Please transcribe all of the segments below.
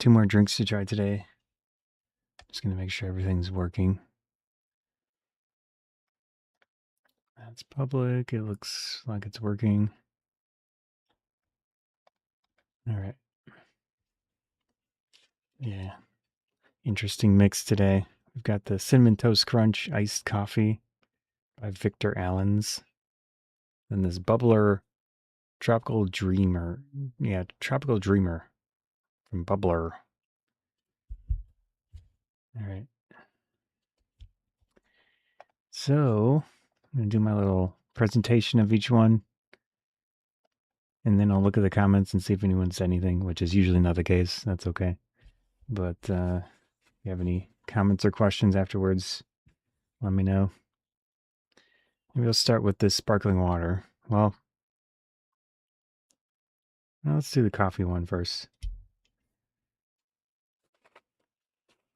2 more drinks to try today. Just gonna make sure everything's working. That's public. It looks like it's working. All right. Yeah. Interesting mix today. We've got the Cinnamon Toast Crunch iced coffee by Victor Allen's. Then this Bubbl'r Tropical Dreamer. Yeah, Tropical Dreamer from Bubbl'r. All right. So I'm going to do my little presentation of each one. And then I'll look at the comments and see if anyone said anything, which is usually not the case. That's okay. But if you have any comments or questions afterwards, let me know. Maybe I'll start with this sparkling water. Well, let's do the coffee one first.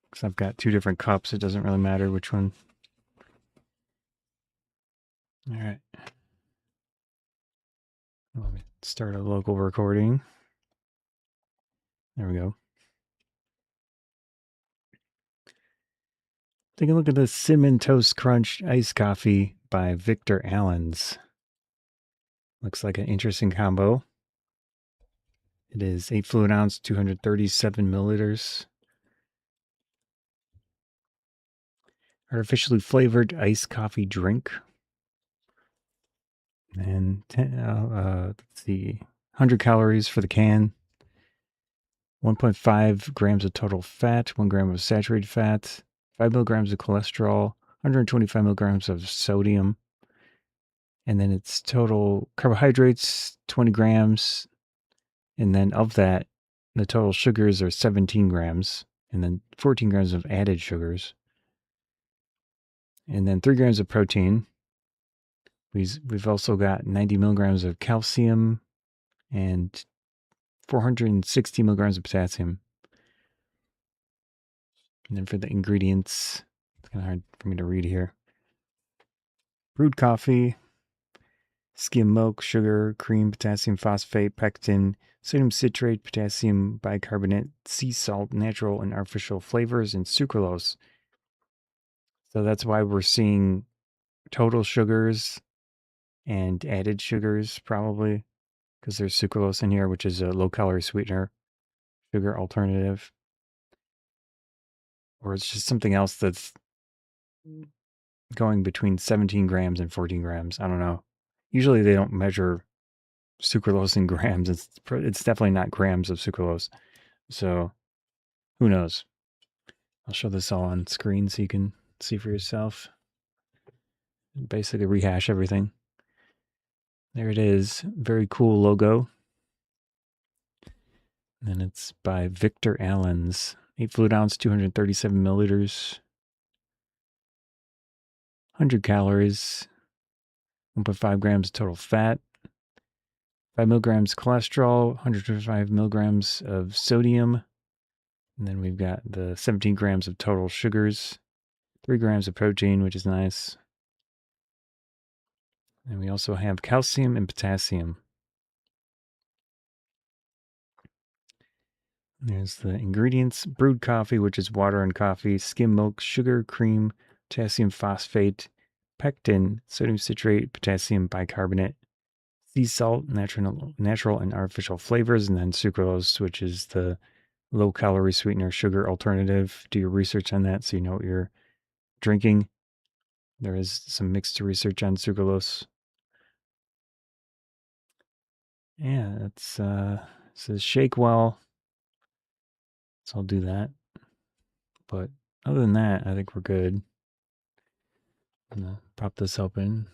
Because I've got 2 different cups. It doesn't really matter which one. All right. Let me start a local recording. There we go. Take a look at this Cinnamon Toast Crunch iced coffee by Victor Allen's. Looks like an interesting combo. It is 8 fluid ounce, 237 milliliters. Artificially flavored iced coffee drink. And let's see, 100 calories for the can. 1.5 grams of total fat, 1 gram of saturated fat, 5 milligrams of cholesterol, 125 milligrams of sodium. And then its total carbohydrates, 20 grams. And then of that, the total sugars are 17 grams. And then 14 grams of added sugars. And then 3 grams of protein. We've also got 90 milligrams of calcium and 460 milligrams of potassium. And then for the ingredients, it's kind of hard for me to read here. Brewed coffee, skim milk, sugar, cream, potassium phosphate, pectin, sodium citrate, potassium bicarbonate, sea salt, natural and artificial flavors, and sucralose. So that's why we're seeing total sugars and added sugars probably, because there's sucralose in here, which is a low-calorie sweetener, sugar alternative. Or it's just something else that's going between 17 grams and 14 grams. I don't know. Usually they don't measure sucralose in grams. It's definitely not grams of sucralose. So who knows? I'll show this all on screen so you can see for yourself. Basically rehash everything. There it is. Very cool logo. And it's by Victor Allen's. 8 fluid ounce, 237 milliliters. 100 calories. 1.5 grams total fat. 5 milligrams cholesterol. 125 milligrams of sodium. And then we've got the 17 grams of total sugars. 3 grams of protein, which is nice. And we also have calcium and potassium. There's the ingredients. Brewed coffee, which is water and coffee, skim milk, sugar, cream, potassium phosphate, pectin, sodium citrate, potassium bicarbonate, sea salt, natural and artificial flavors, and then sucralose, which is the low-calorie sweetener sugar alternative. Do your research on that so you know what you're drinking. There is some mixed research on sucralose. Yeah, it says shake well. So I'll do that. But other than that, I think we're good. I'm gonna pop this open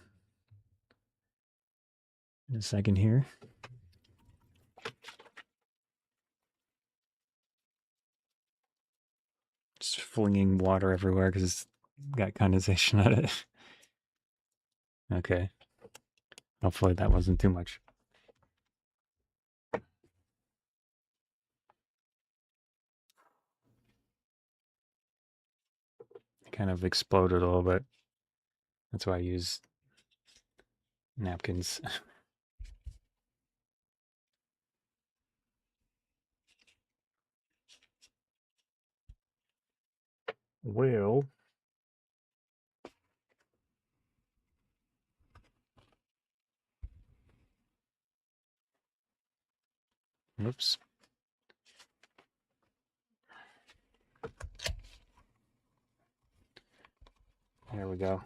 in a second here. Just flinging water everywhere because it's got condensation on it. Okay. Hopefully that wasn't too much. It kind of exploded a little bit. That's why I use napkins. Well, whoops. There we go.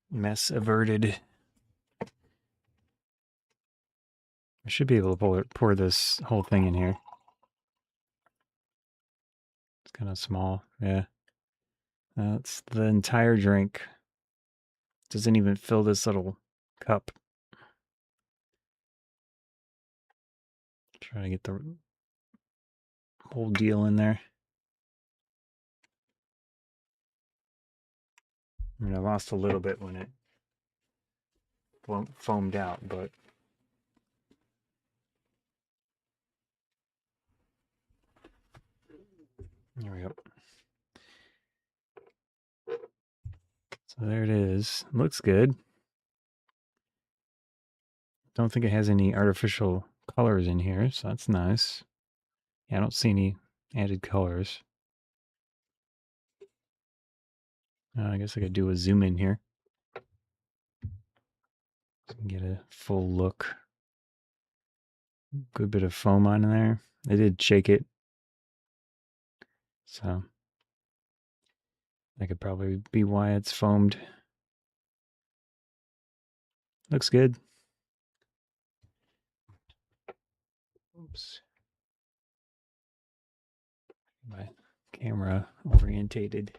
Mess averted. I should be able to pour this whole thing in here. It's kind of small. Yeah. That's the entire drink. Doesn't even fill this little cup. Try to get the whole deal in there. I mean, I lost a little bit when it foamed out, but there we go. So there it is. Looks good. Don't think it has any artificial colors in here, so that's nice. Yeah, I don't see any added colors. I guess I could do a zoom in here. So get a full look. Good bit of foam on there. I did shake it, so that could probably be why it's foamed. Looks good. Oops. My camera orientated.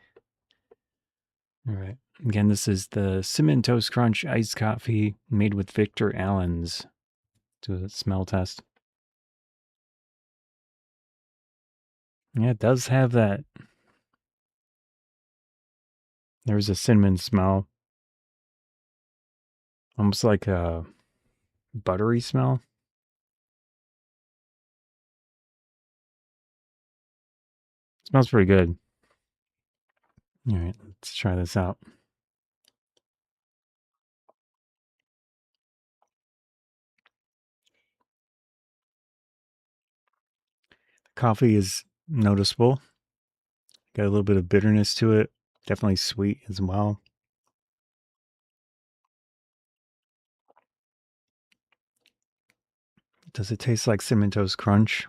All right. Again, this is the Cinnamon Toast Crunch iced coffee made with Victor Allen's. Do a smell test. Yeah, it does have that. There's a cinnamon smell. Almost like a buttery smell. It smells pretty good. All right, let's try this out. The coffee is noticeable. Got a little bit of bitterness to it. Definitely sweet as well. Does it taste like Cinnamon Toast Crunch?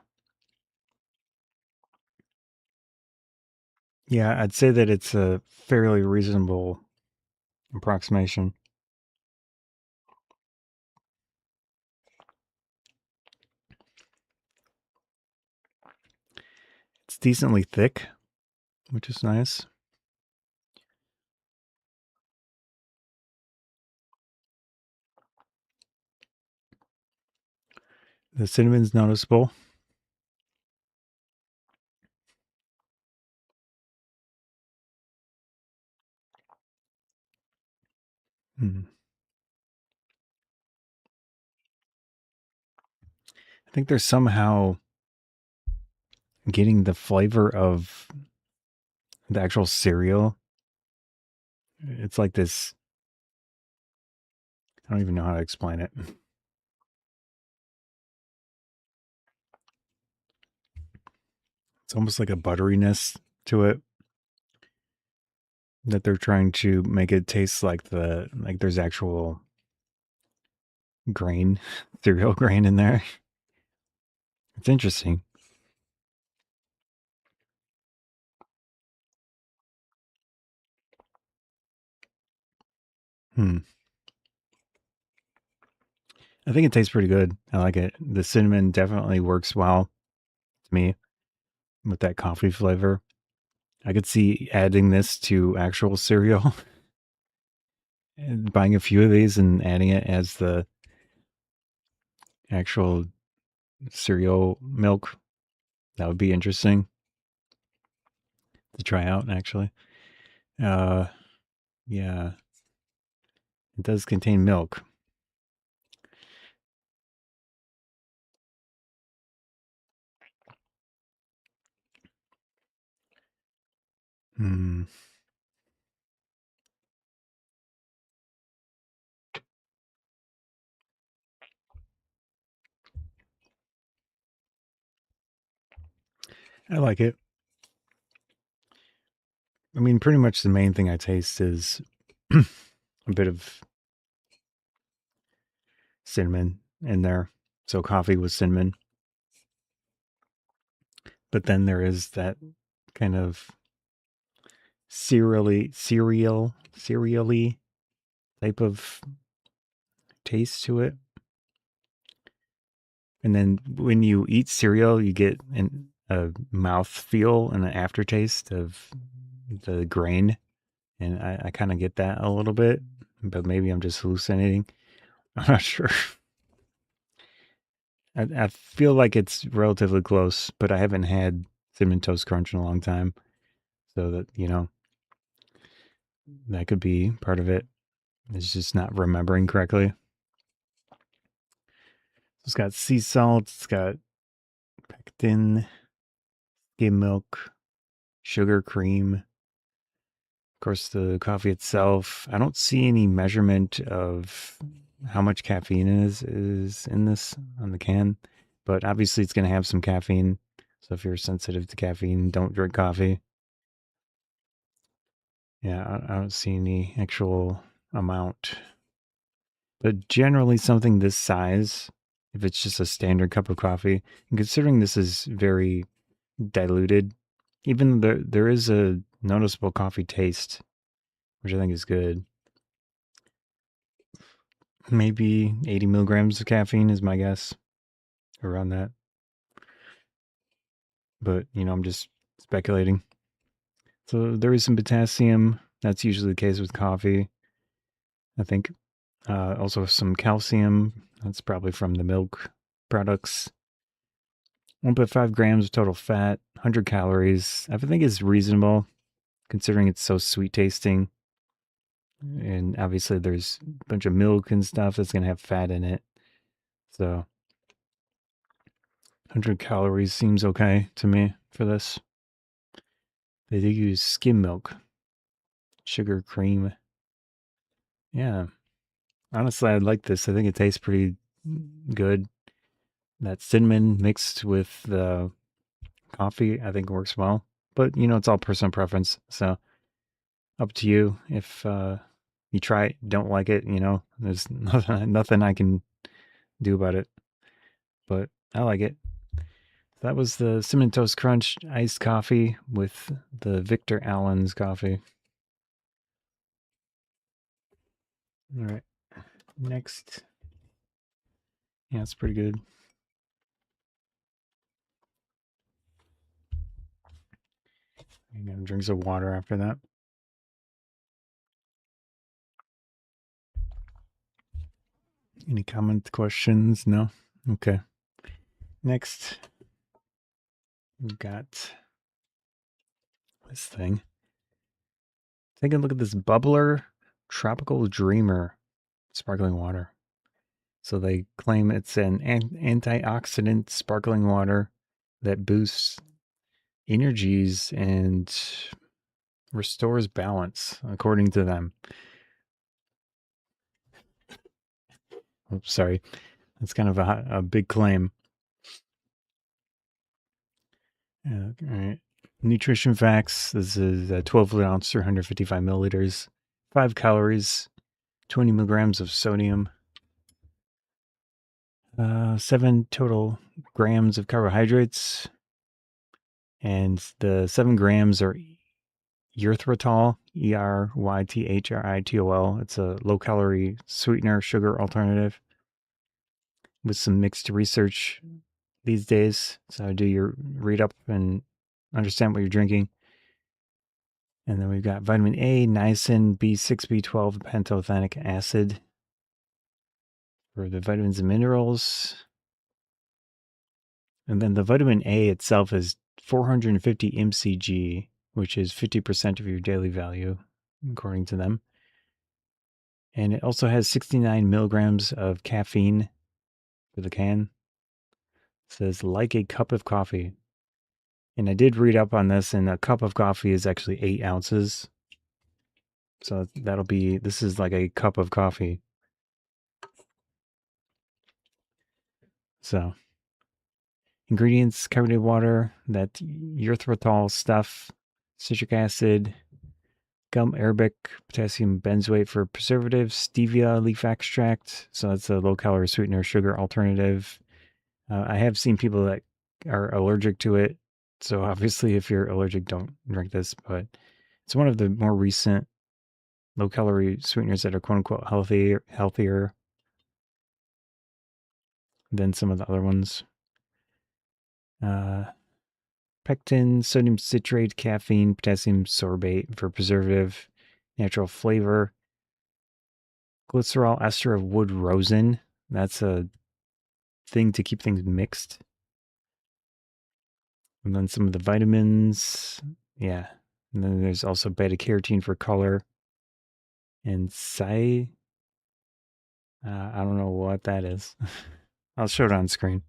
Yeah, I'd say that it's a fairly reasonable approximation. It's decently thick, which is nice. The cinnamon's noticeable. Hmm. I think they're somehow getting the flavor of the actual cereal. It's like this. I don't even know how to explain it. It's almost like a butteriness to it that they're trying to make it taste like there's actual grain, cereal grain in there. It's interesting. Hmm. I think it tastes pretty good. I like it. The cinnamon definitely works well to me with that coffee flavor. I could see adding this to actual cereal and buying a few of these and adding it as the actual cereal milk. That would be interesting to try out, actually. Uh, yeah, it does contain milk. Hmm. I like it. I mean, pretty much the main thing I taste is a bit of cinnamon in there. So coffee with cinnamon. But then there is that kind of cereally type of taste to it. And then when you eat cereal, you get a mouth feel and an aftertaste of the grain. And I kind of get that a little bit, but maybe I'm just hallucinating. I'm not sure. I feel like it's relatively close, but I haven't had Cinnamon Toast Crunch in a long time. So that, that could be part of it. It's just not remembering correctly. It's got sea salt, it's got pectin, skim milk, sugar, cream. Of course, the coffee itself. I don't see any measurement of how much caffeine is in this on the can, but obviously it's going to have some caffeine. So if you're sensitive to caffeine, don't drink coffee. Yeah, I don't see any actual amount. But generally, something this size, if it's just a standard cup of coffee, and considering this is very diluted, even though there is a noticeable coffee taste, which I think is good. Maybe 80 milligrams of caffeine is my guess, around that. But, I'm just speculating. So there is some potassium. That's usually the case with coffee, I think. Also some calcium. That's probably from the milk products. 1.5 grams of total fat, 100 calories. I think is reasonable considering it's so sweet tasting. And obviously there's a bunch of milk and stuff that's going to have fat in it. So 100 calories seems okay to me for this. They do use skim milk, sugar, cream. Yeah. Honestly, I like this. I think it tastes pretty good. That cinnamon mixed with the coffee, I think works well. But, it's all personal preference. So up to you. If you try it, don't like it, there's nothing I can do about it. But I like it. That was the Cinnamon Toast Crunch iced coffee with the Victor Allen's coffee. All right. Next. Yeah, it's pretty good. I'm gonna drink some water after that. Any comments, questions? No? Okay. Next, we've got this thing. Take a look at this Bubbl'r Tropical Dreamer sparkling water. So they claim it's an antioxidant sparkling water that boosts energies and restores balance, according to them. Oops, sorry. That's kind of a big claim. All right. Nutrition facts. This is a 12 ounce, 155 milliliters, 5 calories, 20 milligrams of sodium, 7 total grams of carbohydrates, and the 7 grams are erythritol, erythritol. It's a low calorie sweetener sugar alternative with some mixed research these days. So do your read up and understand what you're drinking. And then we've got vitamin A, niacin, B6, B12, pantothenic acid for the vitamins and minerals. And then the vitamin A itself is 450 mcg, which is 50% of your daily value, according to them. And it also has 69 milligrams of caffeine for the can. It says, like a cup of coffee. And I did read up on this, and a cup of coffee is actually 8 ounces. So this is like a cup of coffee. So Ingredients: carbonated water, that erythritol stuff, citric acid, gum arabic, potassium benzoate for preservatives, stevia leaf extract. So that's a low calorie sweetener, sugar alternative. I have seen people that are allergic to it. So obviously, if you're allergic, don't drink this. But it's one of the more recent low calorie sweeteners that are quote unquote healthier than some of the other ones. Uh, Pectin, sodium citrate, caffeine, potassium sorbate for preservative, natural flavor. Glycerol ester of wood rosin. That's a thing to keep things mixed. And then some of the vitamins. Yeah. And then there's also beta carotene for color. And I don't know what that is. I'll show it on screen.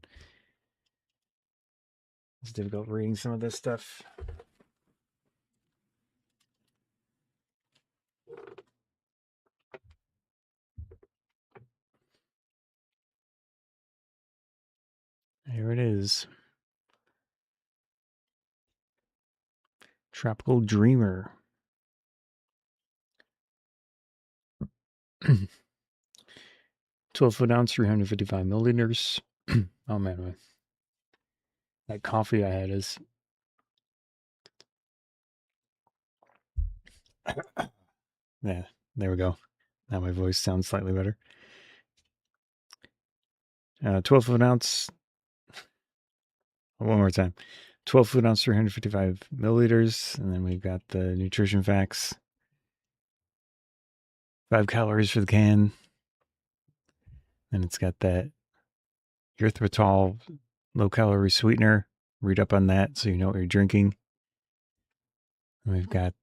It's difficult reading some of this stuff. Here it is. Tropical Dreamer. 12-foot ounce, 355 milliliters. Oh man, that coffee I had is. Yeah, there we go. Now my voice sounds slightly better. 12-foot ounce. One more time. 12-foot ounce, 355 milliliters. And then we've got the nutrition facts. 5 calories for the can. And it's got that erythritol low calorie sweetener. Read up on that so you know what you're drinking. And we've got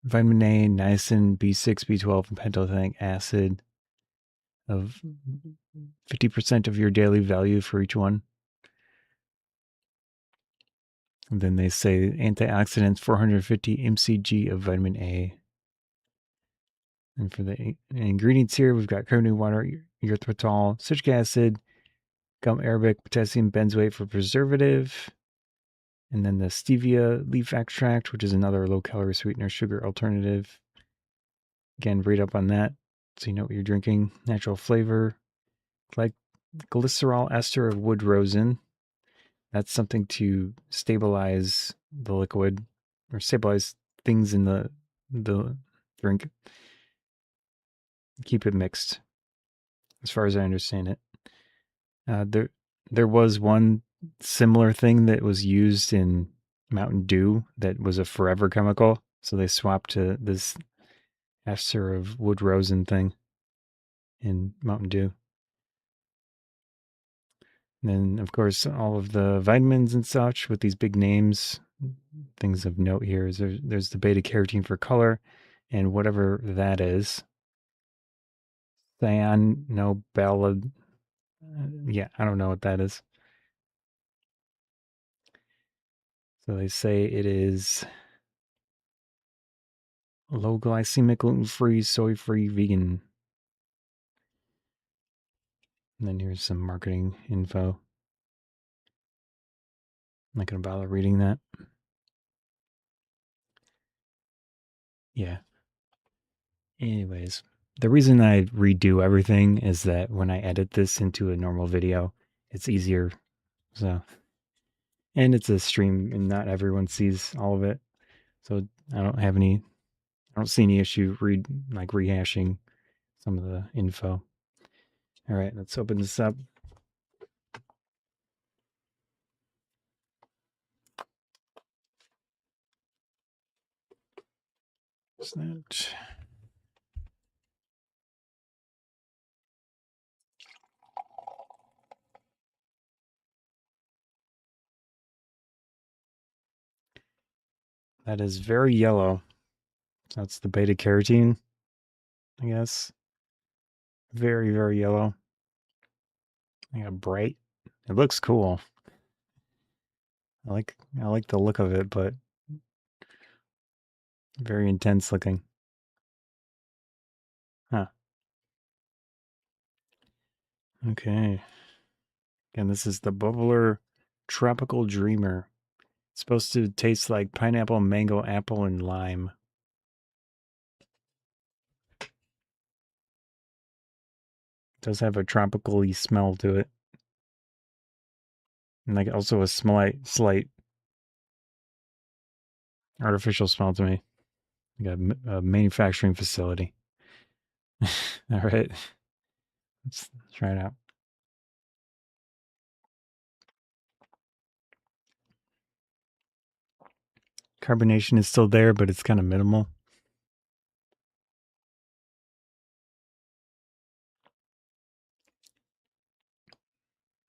vitamin A, niacin, B6, B12, and pantothenic acid of 50% of your daily value for each one. And then they say antioxidants, 450 mcg of vitamin A. And for the ingredients here, we've got carbonated water, erythritol, citric acid, gum arabic, potassium benzoate for preservative, and then the stevia leaf extract, which is another low-calorie sweetener, sugar alternative. Again, read up on that so you know what you're drinking. Natural flavor, like glycerol ester of wood rosin. That's something to stabilize the liquid or stabilize things in the drink. Keep it mixed, as far as I understand it. There was one similar thing that was used in Mountain Dew that was a forever chemical, so they swapped to this ester of wood rosin thing in Mountain Dew. And then, of course, all of the vitamins and such with these big names. Things of note here is there's the beta carotene for color, and whatever that is. Cyanoballad. Yeah, I don't know what that is. So they say it is low glycemic, gluten-free, soy-free, vegan. And then here's some marketing info. I'm not going to bother reading that. Yeah. Anyways, the reason I redo everything is that when I edit this into a normal video, it's easier. So, and it's a stream and not everyone sees all of it. So I don't see any issue rehashing some of the info. All right, let's open this up. That is very yellow. That's the beta carotene, I guess. Very, very yellow. Yeah, bright. It looks cool. I like the look of it, but very intense looking. Huh. Okay. And this is the Bubbl'r Tropical Dreamer. It's supposed to taste like pineapple, mango, apple, and lime. It does have a tropical-y smell to it. And like also a slight artificial smell to me. Like a manufacturing facility. All right. Let's try it out. Carbonation is still there, but it's kind of minimal.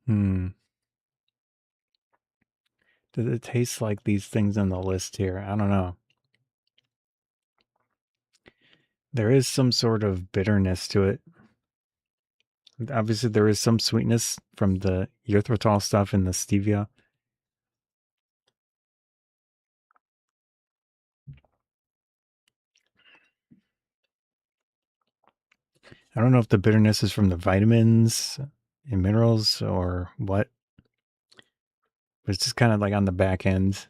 Hmm. Does it taste like these things on the list here? I don't know. There is some sort of bitterness to it. Obviously, there is some sweetness from the erythritol stuff and the stevia. I don't know if the bitterness is from the vitamins and minerals or what, but it's just kind of like on the back end.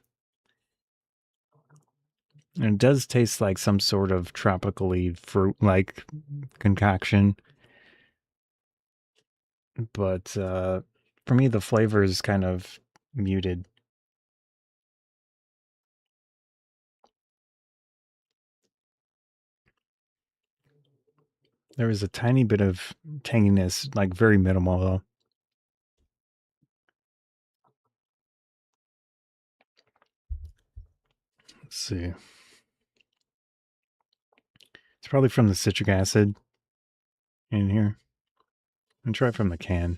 And it does taste like some sort of tropically fruit like concoction. But for me, the flavor is kind of muted. There is a tiny bit of tanginess, like very minimal though. Let's see. It's probably from the citric acid in here. And try from the can.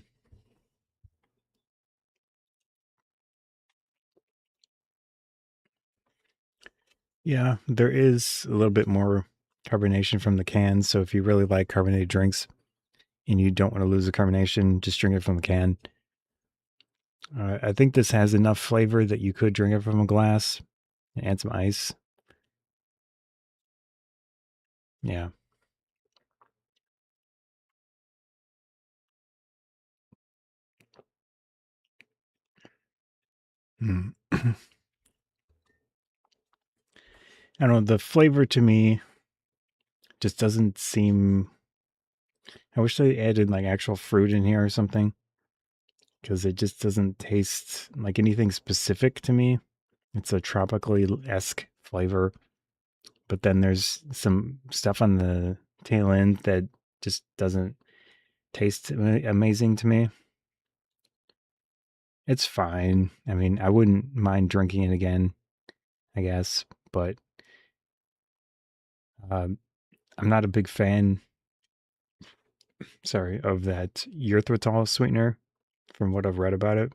Yeah, there is a little bit more carbonation from the can. So if you really like carbonated drinks and you don't want to lose the carbonation, just drink it from the can. I think this has enough flavor that you could drink it from a glass and add some ice. Yeah. Mm. I don't know. The flavor to me just doesn't seem. I wish they added like actual fruit in here or something because it just doesn't taste like anything specific to me. It's a tropically esque flavor, but then there's some stuff on the tail end that just doesn't taste amazing to me. It's fine. I mean, I wouldn't mind drinking it again, I guess, but um, I'm not a big fan, sorry, of that erythritol sweetener from what I've read about it.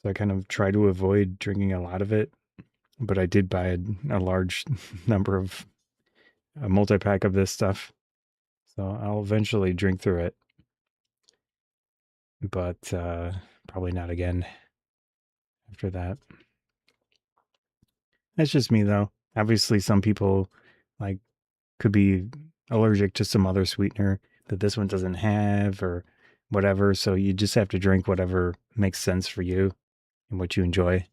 So I kind of try to avoid drinking a lot of it, but I did buy a large number of a multi pack of this stuff. So I'll eventually drink through it, but probably not again after that. That's just me though. Obviously, some people like could be allergic to some other sweetener that this one doesn't have or whatever. So you just have to drink whatever makes sense for you and what you enjoy.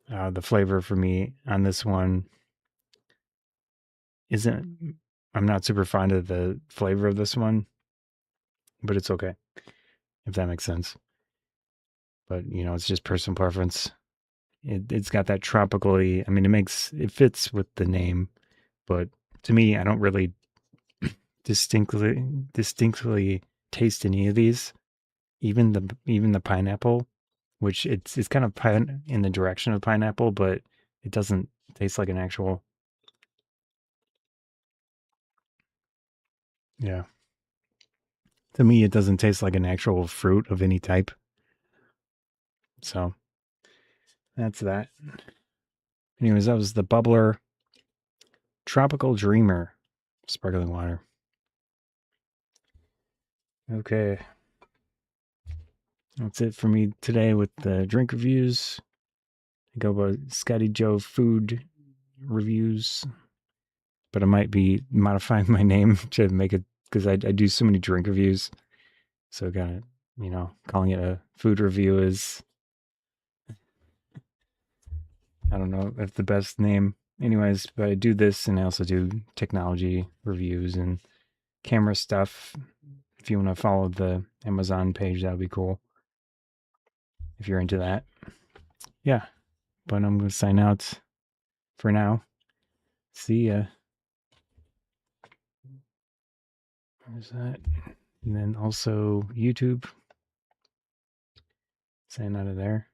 The flavor for me on this one isn't, I'm not super fond of the flavor of this one, but it's okay if that makes sense. But, you know, it's just personal preference. It's got that tropically, I mean, it fits with the name, but to me, I don't really distinctly taste any of these. Even the pineapple, which it's kind of in the direction of pineapple, but it doesn't taste like an actual. Yeah, to me, it doesn't taste like an actual fruit of any type. So that's that. Anyways, that was the Bubbl'r Tropical Dreamer sparkling water. Okay, that's it for me today with the drink reviews. I go by Scotty Joe Food Reviews, but I might be modifying my name to make it because I do so many drink reviews. So kind of calling it a food review is, I don't know if the best name. Anyways, but I do this and I also do technology reviews and camera stuff. If you want to follow the Amazon page, that would be cool. If you're into that. Yeah. But I'm going to sign out for now. See ya. There's that. And then also YouTube. Sign out of there.